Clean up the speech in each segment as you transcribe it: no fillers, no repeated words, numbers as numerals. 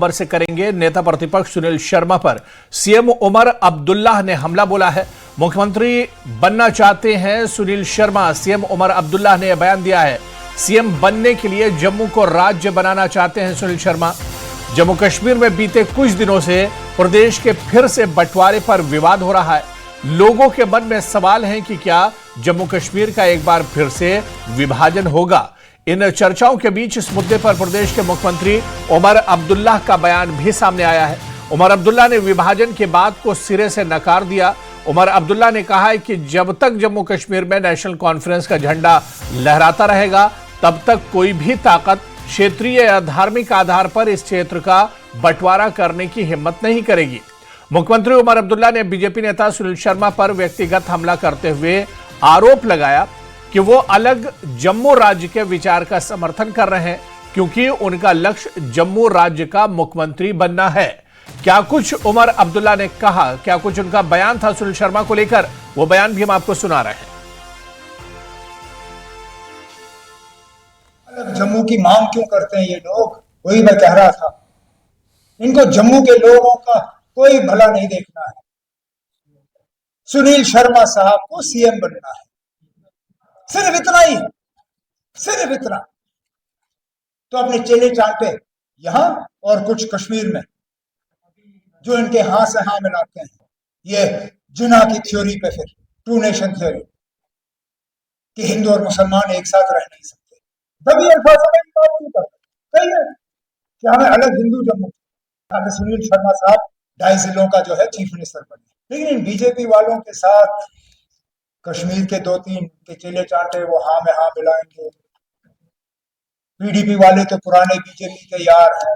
खबर से करेंगे। नेता प्रतिपक्ष सुनील शर्मा पर सीएम उमर अब्दुल्लाह ने हमला बोला है। मुख्यमंत्री बनना चाहते हैं सुनील शर्मा। सीएम उमर अब्दुल्लाह ने यह बयान दिया है। सीएम बनने के लिए जम्मू को राज्य बनाना चाहते हैं सुनील शर्मा। जम्मू कश्मीर में बीते कुछ दिनों से प्रदेश के फिर से बंटवारे पर विवाद हो रहा है। लोगों के मन में सवाल है कि क्या जम्मू कश्मीर का एक बार फिर से विभाजन होगा। इन चर्चाओं के बीच इस मुद्दे पर प्रदेश के मुख्यमंत्री उमर अब्दुल्लाह का बयान भी सामने आया है। उमर अब्दुल्लाह ने विभाजन की बात को सिरे से नकार दिया। उमर अब्दुल्लाह ने कहा है कि जब तक जम्मू कश्मीर में नेशनल कॉन्फ्रेंस का झंडा लहराता रहेगा तब तक कोई भी ताकत क्षेत्रीय या धार्मिक आधार पर इस क्षेत्र का बंटवारा करने की हिम्मत नहीं करेगी। मुख्यमंत्री उमर अब्दुल्लाह ने बीजेपी नेता सुनील शर्मा पर व्यक्तिगत हमला करते हुए आरोप लगाया कि वो अलग जम्मू राज्य के विचार का समर्थन कर रहे हैं क्योंकि उनका लक्ष्य जम्मू राज्य का मुख्यमंत्री बनना है। क्या कुछ उमर अब्दुल्लाह ने कहा, क्या कुछ उनका बयान था सुनील शर्मा को लेकर, वो बयान भी हम आपको सुना रहे हैं। अलग जम्मू की मांग क्यों करते हैं ये लोग, वही मैं कह रहा था। इनको जम्मू के लोगों का कोई भला नहीं देखना है। सुनील शर्मा साहब को सीएम बनना है, सिर्फ इतना ही, सिर्फ इतना। तो अपने चेले चांटे यहां और कुछ कश्मीर में जो इनके हां से हां मिलाते हैं, ये जिन्ना की थ्योरी पे, फिर टू नेशन थ्योरी कि हिंदू और मुसलमान एक साथ रह नहीं सकते। तभी अल्फाज की बात क्यों करते कहिए कि हमें अलग हिंदू जम्मू, ताकि सुनील शर्मा साहब 2.5 जिलों का जो है चीफ मिनिस्टर बने। लेकिन इन बीजेपी वालों के साथ कश्मीर के 2-3 के चेले चांटे वो हां में हां मिलाएंगे। पीडीपी वाले तो पुराने बीजेपी के यार हैं,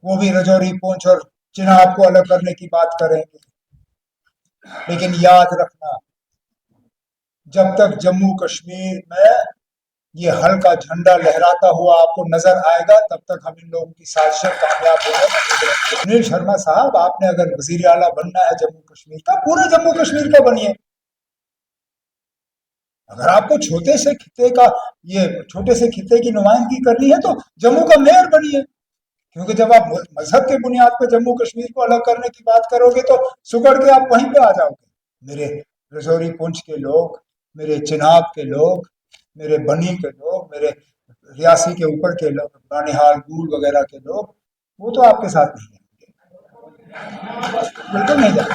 वो भी रजौरी, पुंछ और चिनाब को अलग करने की बात करेंगे। लेकिन याद रखना, जब तक जम्मू कश्मीर में ये हल्का झंडा लहराता हुआ आपको नजर आएगा तब तक हम इन लोगों की साजिशें कामयाब होंगे। सुनील शर्मा साहब, आपने अगर वजीर आला बनना है जम्मू कश्मीर का, पूरे जम्मू कश्मीर का बनिए। अगर आपको छोटे से खित्ते की नुमाइंदगी करनी है तो जम्मू का मेयर बनिए। क्योंकि जब आप मजहब के बुनियाद पर जम्मू कश्मीर को अलग करने की बात करोगे तो सुगड़ के आप वहीं पे आ जाओगे। मेरे रजौरी पुंछ के लोग, मेरे चिनाब के लोग, मेरे बनी के लोग, मेरे रियासी के ऊपर के लोग, बानिहाल, गूल वगैरह के लोग, वो तो आपके साथ नहीं जाएंगे, बिल्कुल नहीं जाएंगे।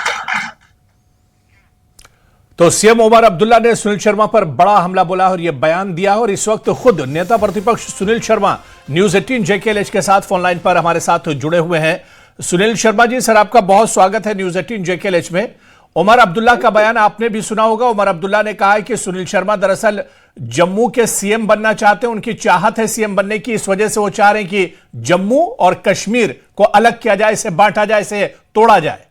तो सीएम उमर अब्दुल्ला ने सुनील शर्मा पर बड़ा हमला बोला और यह बयान दिया। और इस वक्त खुद नेता प्रतिपक्ष सुनील शर्मा न्यूज 18 JKLH के साथ फोन लाइन पर हमारे साथ जुड़े हुए हैं। सुनील शर्मा जी, सर आपका बहुत स्वागत है न्यूज 18 JKLH में। उमर अब्दुल्ला का बयान आपने भी सुना होगा। उमर अब्दुल्ला ने कहा है कि सुनील शर्मा दरअसल जम्मू के सीएम बनना चाहते हैं, उनकी चाहत है सीएम बनने की, इस वजह से वो चाह रहे हैं कि जम्मू और कश्मीर को अलग किया जाए, इसे बांटा जाए, इसे तोड़ा जाए।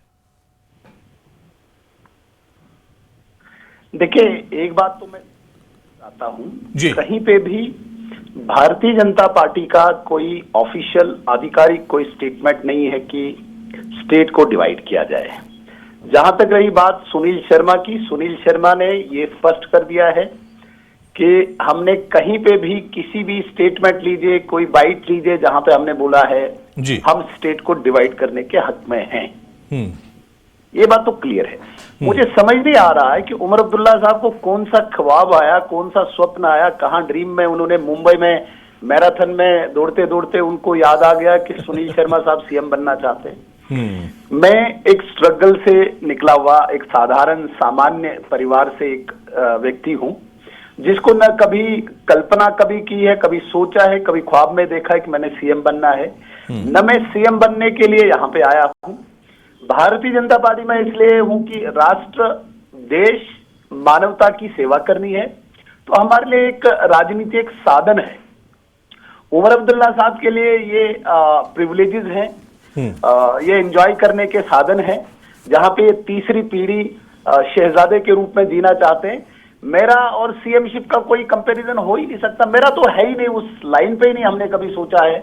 देखिए, एक बात तो मैं चाहता हूं, कहीं पे भी भारतीय जनता पार्टी का कोई ऑफिशियल आधिकारिक कोई स्टेटमेंट नहीं है कि स्टेट को डिवाइड किया जाए। जहां तक रही बात सुनील शर्मा की, सुनील शर्मा ने ये स्पष्ट कर दिया है कि हमने कहीं पे भी किसी भी स्टेटमेंट लीजिए, कोई बाइट लीजिए, जहां पे हमने बोला है हम स्टेट को डिवाइड करने के हक में हैं। ये बात तो क्लियर है। मुझे समझ नहीं आ रहा है कि उमर अब्दुल्ला साहब को कौन सा ख्वाब आया, कौन सा स्वप्न आया, कहां ड्रीम में उन्होंने मुंबई में मैराथन में दौड़ते दौड़ते उनको याद आ गया कि सुनील शर्मा साहब सीएम बनना चाहते हैं। मैं एक स्ट्रगल से निकला हुआ एक साधारण सामान्य परिवार से एक व्यक्ति हूं, जिसको न कभी कल्पना कभी की है, कभी सोचा है, कभी ख्वाब में देखा है कि मैंने सीएम बनना है। न मैं सीएम बनने के लिए यहाँ पे आया हूं। भारतीय जनता पार्टी में इसलिए हूं कि राष्ट्र, देश, मानवता की सेवा करनी है, तो हमारे लिए एक राजनीति एक साधन है। उमर अब्दुल्ला साहब के लिए ये प्रिविलेजेस हैं, ये एंजॉय करने के साधन हैं, जहां पे तीसरी पीढ़ी शहजादे के रूप में जीना चाहते हैं। मेरा और सीएमशिप का कोई कंपैरिजन हो ही नहीं सकता। मेरा तो है ही नहीं, उस लाइन पे ही नहीं हमने कभी सोचा है।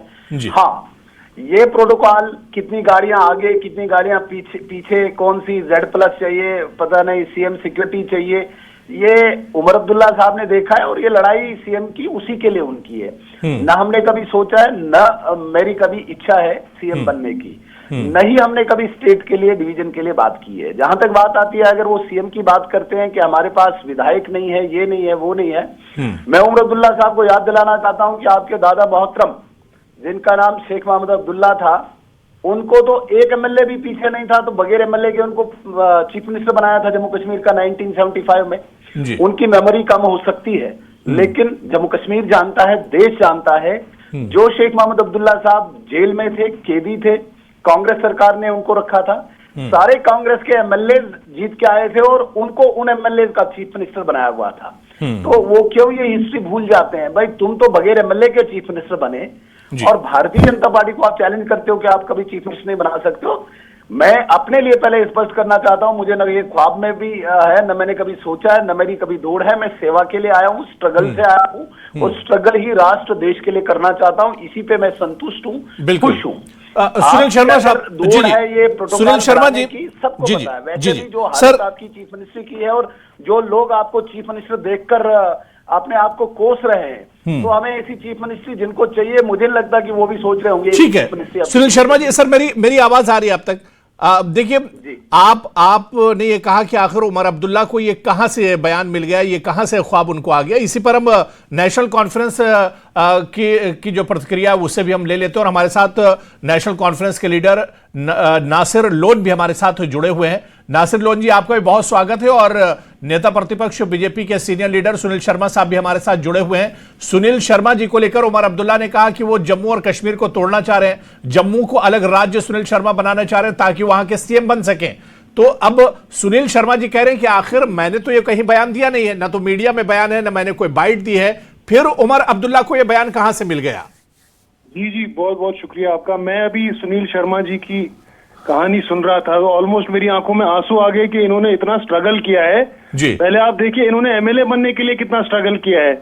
हाँ, ये प्रोटोकॉल, कितनी गाड़ियां आगे, कितनी गाड़ियां पीछे, कौन सी Z+ चाहिए, पता नहीं, सीएम सिक्योरिटी चाहिए, ये उमर अब्दुल्ला साहब ने देखा है और ये लड़ाई सीएम की उसी के लिए उनकी है। न हमने कभी सोचा है, न मेरी कभी इच्छा है सीएम बनने की, नहीं हमने कभी स्टेट के लिए, डिवीजन के लिए बात की है। जहां तक बात आती है, अगर वो सीएम की बात करते हैं कि हमारे पास विधायक नहीं है, ये नहीं है, वो नहीं है, मैं उमर अब्दुल्ला साहब को याद दिलाना चाहता हूं कि आपके दादा मोहतरम, जिनका नाम शेख मोहम्मद अब्दुल्ला था, उनको तो एक एमएलए भी पीछे नहीं था, तो बगैर एमएलए के उनको चीफ मिनिस्टर बनाया था जम्मू कश्मीर का 1975 में। उनकी मेमोरी कम हो सकती है, लेकिन जम्मू कश्मीर जानता है, देश जानता है, जो शेख मोहम्मद अब्दुल्ला साहब जेल में थे, कैदी थे, कांग्रेस सरकार ने उनको रखा था, सारे कांग्रेस के एमएलए जीत के आए थे और उनको उन एमएलए का चीफ मिनिस्टर बनाया हुआ था। तो वो क्यों ये हिस्ट्री भूल जाते हैं? भाई तुम तो बगैर एमएलए के चीफ मिनिस्टर बने और भारतीय जनता पार्टी को आप चैलेंज करते हो कि आप कभी चीफ मिनिस्टर नहीं बना सकते हो। मैं अपने लिए पहले स्पष्ट करना चाहता हूं, मुझे न ये ख्वाब में भी है, न मैंने कभी सोचा है, न मेरी कभी दौड़ है। मैं सेवा के लिए आया हूं, स्ट्रगल से आया हूं और स्ट्रगल ही राष्ट्र देश के लिए करना चाहता हूं। इसी पे मैं संतुष्ट हूं, खुश हूं। सुनील शर्मा साहब, जी ये सुनील शर्मा जी, सबको जी पता है। वैसे भी जो सर हालत आपकी चीफ मिनिस्ट्री की है और जो लोग आपको चीफ मिनिस्टर देखकर अपने आप को कोस रहे हैं, तो हमें ऐसी चीफ मिनिस्ट्री जिनको चाहिए, मुझे नहीं लगता कि वो भी सोच रहे होंगे। ठीक है सुनील शर्मा जी, सर मेरी आवाज आ रही है अब तक? देखिए आपने ये कहा कि आखिर उमर अब्दुल्ला को ये कहां से बयान मिल गया, ये कहां से ख्वाब उनको आ गया। इसी पर हम नेशनल कॉन्फ्रेंस की जो प्रतिक्रिया है उससे भी हम ले लेते हैं और हमारे साथ नेशनल कॉन्फ्रेंस के लीडर नासिर लोन भी हमारे साथ जुड़े हुए हैं। नासिर लोन जी, आपका भी बहुत स्वागत है और नेता प्रतिपक्ष बीजेपी के सीनियर लीडर सुनील शर्मा साहब भी हमारे साथ जुड़े हुए हैं। सुनील शर्मा जी को लेकर उमर अब्दुल्ला ने कहा कि वो जम्मू और कश्मीर को तोड़ना चाह रहे हैं, जम्मू को अलग राज्य सुनील शर्मा बनाना चाह रहे हैं ताकि वहां के सीएम बन सकें। तो अब सुनील शर्मा जी कह रहे हैं कि आखिर मैंने तो ये कहीं बयान दिया नहीं है, ना तो मीडिया में बयान है, ना मैंने कोई बाइट दी है, फिर उमर अब्दुल्ला को यह बयान कहां से मिल गया? जी बहुत बहुत शुक्रिया आपका। मैं अभी सुनील शर्मा जी की कहानी सुन रहा था, ऑलमोस्ट मेरी आंखों में आंसू आ गए कि इन्होंने इतना स्ट्रगल किया है जी। पहले आप देखिए, इन्होंने एमएलए बनने के लिए कितना स्ट्रगल किया है।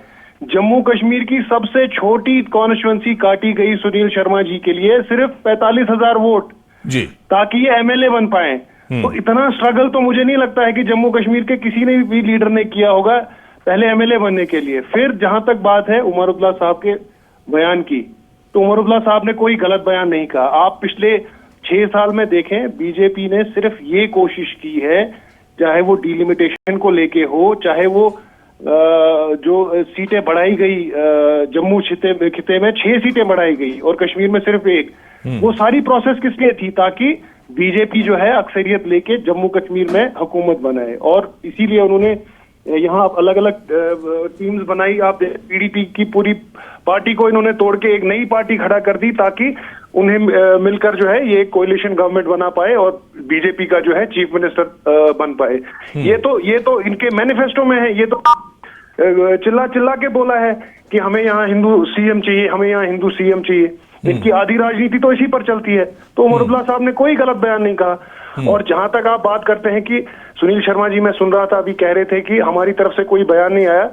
जम्मू कश्मीर की सबसे छोटी कॉन्स्टिट्यूएंसी काटी गई सुनील शर्मा जी के लिए, सिर्फ 45,000 वोट जी, ताकि ये एमएलए बन पाए। तो इतना स्ट्रगल तो मुझे नहीं लगता है कि जम्मू कश्मीर के किसी ने भी लीडर ने किया होगा पहले एमएलए बनने के लिए। फिर जहां तक बात है उमर अब्दुल्ला साहब के बयान की, तो उमर अब्दुल्ला साहब ने कोई गलत बयान नहीं कहा। आप पिछले 6 साल में देखें, बीजेपी ने सिर्फ ये कोशिश की है, चाहे वो डिलिमिटेशन को लेके हो, चाहे वो जो सीटें बढ़ाई गई, जम्मू खिते में 6 सीटें बढ़ाई गई और कश्मीर में सिर्फ 1, वो सारी प्रोसेस किस लिए थी? ताकि बीजेपी जो है अक्सरियत लेके जम्मू कश्मीर में हुकूमत बनाए। और इसीलिए उन्होंने यहाँ अलग अलग टीम्स बनाई। आप पीडीपी की पूरी पार्टी को इन्होंने तोड़ के एक नई पार्टी खड़ा कर दी ताकि उन्हें मिलकर जो है ये कोalition गवर्नमेंट बना पाए और बीजेपी का जो है चीफ मिनिस्टर बन पाए। ये तो इनके मैनिफेस्टो में है। ये तो चिल्ला चिल्ला के बोला है कि हमें यहाँ हिंदू सीएम चाहिए, हमें यहाँ हिंदू सीएम चाहिए। इनकी आधी राजनीति तो इसी पर चलती है। तो उमर अब्दुल्ला साहब ने कोई गलत बयान नहीं कहा। और जहां तक आप बात करते हैं कि सुनील शर्मा जी, मैं सुन रहा था अभी, कह रहे थे कि हमारी तरफ से कोई बयान नहीं आया।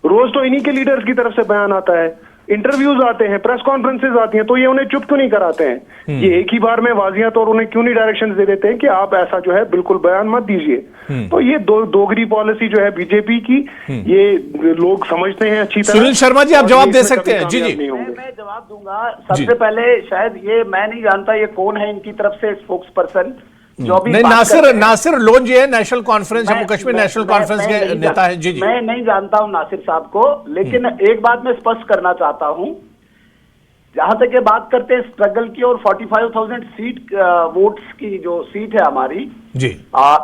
रोज तो इन्हीं के लीडर्स की तरफ से बयान आता है, इंटरव्यूज आते हैं, प्रेस कॉन्फ्रेंसेज आती हैं, तो ये उन्हें चुप क्यों नहीं कराते हैं? ये एक ही बार में वाजिया तौर उन्हें क्यों नहीं डायरेक्शन दे देते हैं कि आप ऐसा जो है बिल्कुल बयान मत दीजिए? तो ये दोगरी पॉलिसी जो है बीजेपी की, ये लोग समझते हैं अच्छी तरह। सुनील शर्मा जी, आप जवाब दे सकते हैं। जी मैं जवाब दूंगा। सबसे पहले शायद ये मैं नहीं जानता ये कौन है इनकी तरफ से स्पोक्स पर्सन जो भी नासिर लोन जी है, national conference Jammu Kashmir national conference के नेता है। जी मैं नहीं जानता हूं नासिर साहब को, लेकिन एक बात मैं स्पष्ट करना चाहता हूं। जहां तक ये बात करते हैं स्ट्रगल की और 45,000 सीट वोट्स की जो सीट है हमारी जी,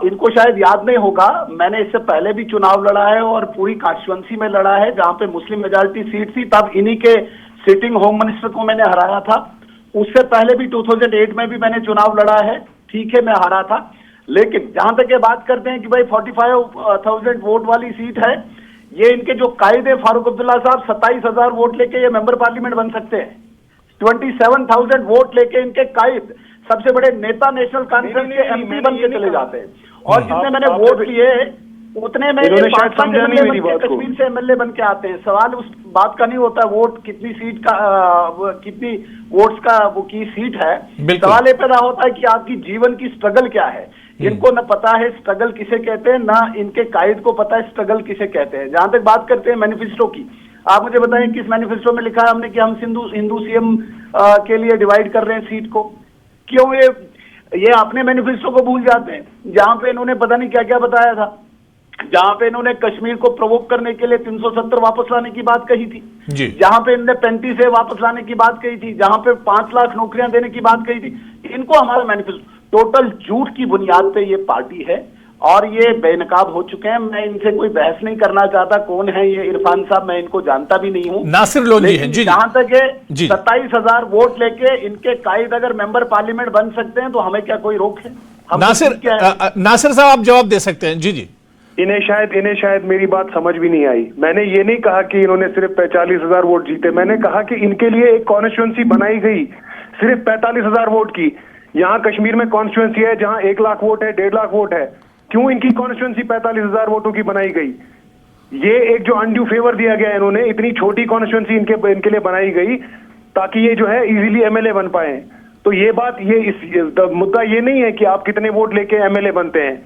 इनको शायद याद नहीं होगा, मैंने इससे पहले भी चुनाव लड़ा है और पूरी कॉन्स्टिट्यूएंसी में लड़ा है जहां पे मुस्लिम मेजॉरिटी सीट थी। तब इन्हीं के सिटिंग होम मिनिस्टर को मैंने हराया था। उससे पहले भी 2008 में भी मैंने चुनाव लड़ा है, ठीक है, मैं हारा था। लेकिन जहां तक ये बात करते हैं कि भाई 45,000 वोट वाली सीट है, ये इनके जो कायद है फारूक अब्दुल्ला साहब 27,000 वोट लेके ये मेंबर पार्लियामेंट बन सकते हैं। 27,000 वोट लेके इनके कायद सबसे बड़े नेता नेशनल कॉन्फ्रेंस के एमपी बन के चले जाते हैं। और जितने मैंने वोट लिए उतने में कश्मीर से एमएलए बन के आते हैं। सवाल उस बात का नहीं होता वोट कितनी सीट का कितनी वोट्स का वो की सीट है, सवाल ये पैदा होता है कि आपकी जीवन की स्ट्रगल क्या है। इनको न पता है स्ट्रगल किसे कहते हैं, ना इनके कायद को पता है स्ट्रगल किसे कहते हैं। जहां तक बात करते हैं मैनिफेस्टो की, आप मुझे बताएं किस मैनिफेस्टो में लिखा है हमने कि हम हिंदू सीएम के लिए डिवाइड कर रहे हैं सीट को? क्यों ये अपने मैनिफेस्टो को भूल जाते हैं, जहां पे इन्होंने पता नहीं क्या क्या बताया था, जहां पे इन्होंने कश्मीर को प्रोवोक करने के लिए 370 वापस लाने की बात कही थी, जहां पे इन्होंने 35 वापस लाने की बात कही थी, जहां पे 5 लाख नौकरियां देने की बात कही थी। इनको हमारा मैनिफेस्टो टोटल झूठ की बुनियाद पे ये पार्टी है और ये बेनकाब हो चुके हैं। मैं इनसे कोई बहस नहीं करना चाहता, कौन है ये इरफान साहब, मैं इनको जानता भी नहीं हूँ। नासिर लोधी हैं जी। जहां तक है 27,000 वोट लेके इनके कायद अगर मेंबर पार्लियामेंट बन सकते हैं तो हमें क्या कोई रोक है? नासिर साहब आप जवाब दे सकते हैं। जी। इन्हें शायद मेरी बात समझ भी नहीं आई। मैंने ये नहीं कहा कि इन्होंने सिर्फ 40,000 वोट जीते, मैंने कहा कि इनके लिए एक कॉन्स्टिट्यूएंसी बनाई गई सिर्फ 45,000 वोट की। यहाँ कश्मीर में कॉन्स्टिट्यूएंसी है जहाँ 1 लाख वोट है, 1.5 लाख वोट है। क्यों इनकी कॉन्स्टिट्यूएंसी 45,000 वोटों की बनाई गई? ये एक जो अनड्यू फेवर दिया गया इन्होंने, इतनी छोटी कॉन्स्टिट्यूएंसी इनके लिए बनाई गई ताकि ये जो है इजीली एमएलए बन पाए। तो ये बात, मुद्दा ये नहीं है कि आप कितने वोट लेके एमएलए बनते हैं,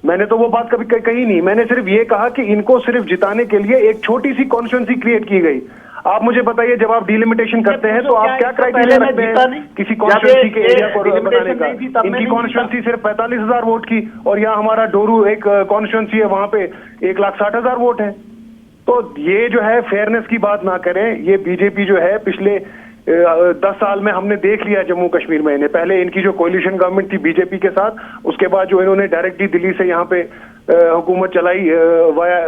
मैंने तो वो बात कभी कही नहीं। मैंने सिर्फ ये कहा कि इनको सिर्फ जिताने के लिए एक छोटी सी कॉन्स्टिट्यूएंसी क्रिएट की गई। आप मुझे बताइए, जब आप डिलिमिटेशन करते हैं तो आप क्या क्राइटेरिया रखते हैं किसी कॉन्स्टिट्यूएंसी के एरिया को बनाने का? इनकी कॉन्स्टिट्यूएंसी सिर्फ 45,000 वोट की और यहाँ हमारा डोरू एक कॉन्स्टिट्यूएंसी है, वहां पे 1,60,000 वोट है। तो ये जो है फेयरनेस की बात ना करें। ये बीजेपी जो है पिछले 10 साल में हमने देख लिया जम्मू कश्मीर में। इन्हें पहले इनकी जो कोलिशन गवर्नमेंट थी बीजेपी के साथ, उसके बाद जो इन्होंने डायरेक्टली दिल्ली से यहाँ पे हुकूमत चलाई वाया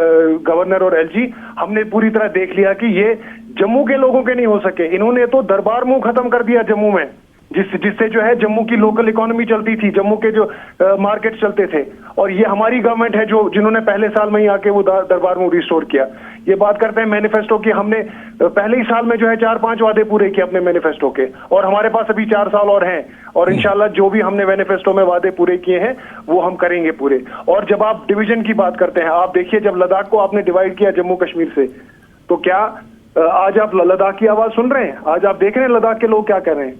गवर्नर और एलजी, हमने पूरी तरह देख लिया कि ये जम्मू के लोगों के नहीं हो सके। इन्होंने तो दरबार मुंह खत्म कर दिया जम्मू में, जिससे जो है जम्मू की लोकल इकोनॉमी चलती थी, जम्मू के जो मार्केट चलते थे। और ये हमारी गवर्नमेंट है जिन्होंने पहले साल में ही आके वो दरबार मुंह रिस्टोर किया। ये बात करते हैं मैनिफेस्टो की, हमने पहले ही साल में जो है 4-5 वादे पूरे किए अपने मैनिफेस्टो के, और हमारे पास अभी 4 साल और हैं, और इंशाल्लाह जो भी हमने मैनिफेस्टो में वादे पूरे किए हैं वो हम करेंगे पूरे। और जब आप डिवीजन की बात करते हैं, आप देखिए जब लद्दाख को आपने डिवाइड किया जम्मू कश्मीर से, तो क्या आज आप लद्दाख की आवाज सुन रहे हैं? आज आप देख रहे हैं लद्दाख के लोग क्या कर रहे हैं?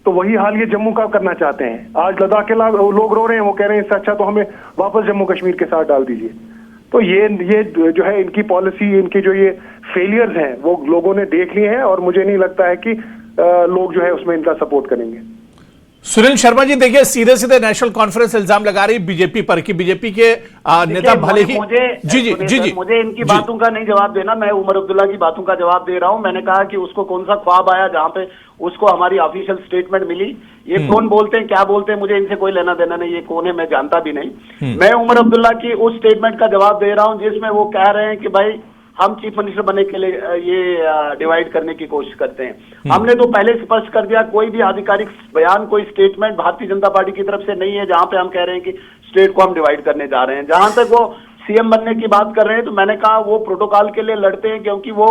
तो वही हाल ये जम्मू का करना चाहते हैं। आज लद्दाख के लोग रो रहे हैं, वो कह रहे हैं इससे अच्छा तो हमें वापस जम्मू कश्मीर के साथ डाल दीजिए। तो ये जो है इनकी पॉलिसी, इनके जो ये फेलियर्स हैं वो लोगों ने देख लिए हैं, और मुझे नहीं लगता है कि लोग जो है उसमें इनका सपोर्ट करेंगे। सुनील शर्मा जी, देखिए सीधे सीधे नेशनल कॉन्फ्रेंस इल्जाम लगा रही बीजेपी पर कि बीजेपी के नेता भले ही मुझे इनकी बातों का नहीं जवाब देना, मैं उमर अब्दुल्ला की बातों का जवाब दे रहा हूं। मैंने कहा कि उसको कौन सा ख्वाब आया जहां पे उसको हमारी ऑफिशियल स्टेटमेंट मिली। ये कौन बोलते हैं, क्या बोलते हैं, मुझे इनसे कोई लेना देना नहीं, ये कौन है मैं जानता भी नहीं। मैं उमर अब्दुल्ला की उस स्टेटमेंट का जवाब दे रहा हूं जिसमें वो कह रहे हैं कि भाई हम चीफ मिनिस्टर बनने के लिए ये डिवाइड करने की कोशिश करते हैं। हमने तो पहले स्पष्ट कर दिया, कोई भी आधिकारिक बयान, कोई स्टेटमेंट भारतीय जनता पार्टी की तरफ से नहीं है जहां पे हम कह रहे हैं कि स्टेट को हम डिवाइड करने जा रहे हैं। जहां तक वो सीएम बनने की बात कर रहे हैं, तो मैंने कहा वो प्रोटोकॉल के लिए लड़ते हैं, क्योंकि वो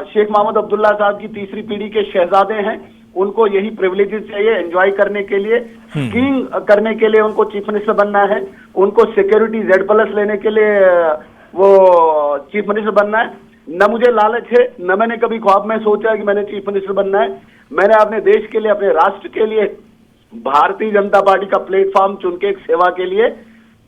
शेख मोहम्मद अब्दुल्ला साहब की तीसरी पीढ़ी के शहजादे हैं। उनको यही प्रिविलेजेस चाहिए एंजॉय करने के लिए, स्कीइंग करने के लिए उनको चीफ मिनिस्टर बनना है, उनको सिक्योरिटी Z+ लेने के लिए वो चीफ मिनिस्टर बनना है। न मुझे लालच है, न मैंने कभी ख्वाब में सोचा कि मैंने चीफ मिनिस्टर बनना है। मैंने अपने देश के लिए, अपने राष्ट्र के लिए भारतीय जनता पार्टी का प्लेटफॉर्म चुन के एक सेवा के लिए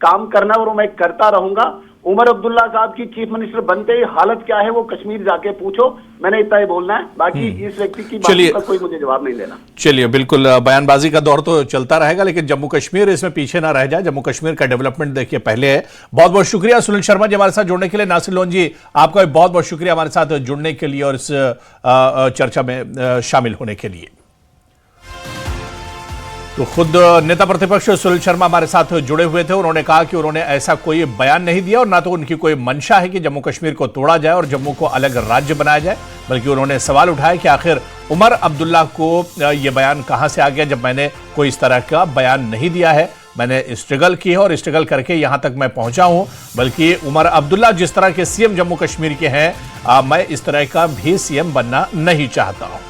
काम करना, और मैं करता रहूंगा। उमर अब्दुल्ला साहब की चीफ मिनिस्टर बनते ही हालत क्या है वो कश्मीर जाके पूछो, मैंने इतना ही बोलना है। बाकी इस व्यक्ति की बात का कोई मुझे जवाब नहीं देना। चलिए, बिल्कुल बयानबाजी का दौर तो चलता रहेगा, लेकिन जम्मू कश्मीर इसमें पीछे ना रह जाए। जम्मू कश्मीर का डेवलपमेंट देखिए पहले है। बहुत बहुत शुक्रिया सुनील शर्मा जी हमारे साथ जुड़ने के लिए। नासिर लोधी जी, आपका बहुत बहुत शुक्रिया हमारे साथ जुड़ने के लिए और इस चर्चा में शामिल होने के लिए। तो खुद नेता प्रतिपक्ष सुनील शर्मा हमारे साथ जुड़े हुए थे। उन्होंने कहा कि उन्होंने ऐसा कोई बयान नहीं दिया और ना तो उनकी कोई मंशा है कि जम्मू कश्मीर को तोड़ा जाए और जम्मू को अलग राज्य बनाया जाए, बल्कि उन्होंने सवाल उठाया कि आखिर उमर अब्दुल्ला को यह बयान कहां से आ गया, जब मैंने कोई इस तरह का बयान नहीं दिया है। मैंने स्ट्रगल की है और स्ट्रगल करके यहां तक मैं पहुंचा हूं, बल्कि उमर अब्दुल्ला जिस तरह के सीएम जम्मू कश्मीर के हैं, मैं इस तरह का भी सीएम बनना नहीं चाहता हूं।